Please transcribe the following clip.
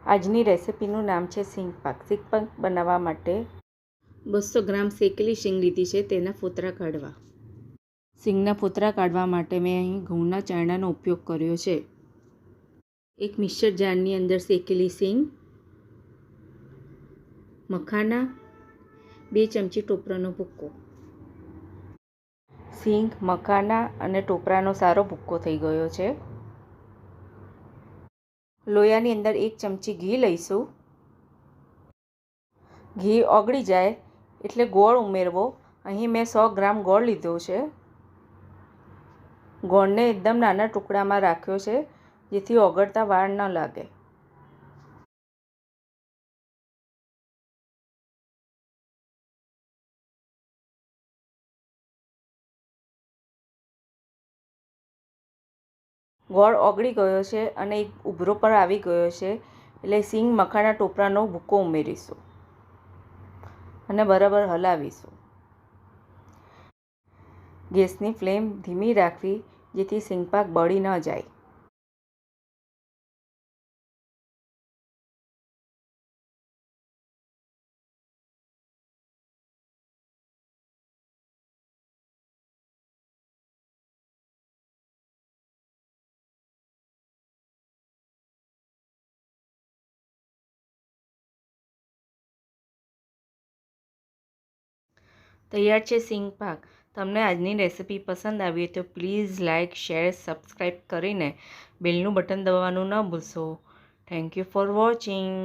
આજની રેસિપીનું નામ છે સિંગ પાક. સિંગ પાક બનાવવા માટે 200 ગ્રામ શેકેલી સિંગ લીધી છે, તેના ફોતરા કાઢવા. સિંગના ફોતરા કાઢવા માટે મેં અહીં ઘઉંના ચારણાનો ઉપયોગ કર્યો છે. એક મિક્સર જારની અંદર શેકેલી સિંગ, મખાના, 2 ચમચી ટોપરાનો ભૂક્કો. સિંગ, મખાના અને ટોપરાનો સારો ભૂક્કો થઈ ગયો છે. લોયાની અંદર 1 ચમચી ઘી લઈશું. ઘી ઓગળી જાય એટલે ગોળ ઉમેરવો. અહીં મેં 100 ગ્રામ ગોળ લીધો છે. ગોળને એકદમ નાના ટુકડામાં રાખ્યો છે, જેથી ઓગળતા વાર ન લાગે. ગોળ ઓગળી ગયો છે અને એક ઉભરો પર આવી ગયો છે, એટલે સિંગ, મખાના, ટોપરાનો ભૂક્કો ઉમેરીશું અને બરાબર હલાવીશું. ગેસની ફ્લેમ ધીમી રાખવી, જેથી સિંગ પાક બળી ન જાય. તૈયાર છે સિંગ પાક. તમને આજની રેસિપી પસંદ આવી હોય તો પ્લીઝ લાઇક, શેર, સબસ્ક્રાઈબ કરીને બેલનું બટન દબાવવાનું ન ભૂલશો. Thank you for watching.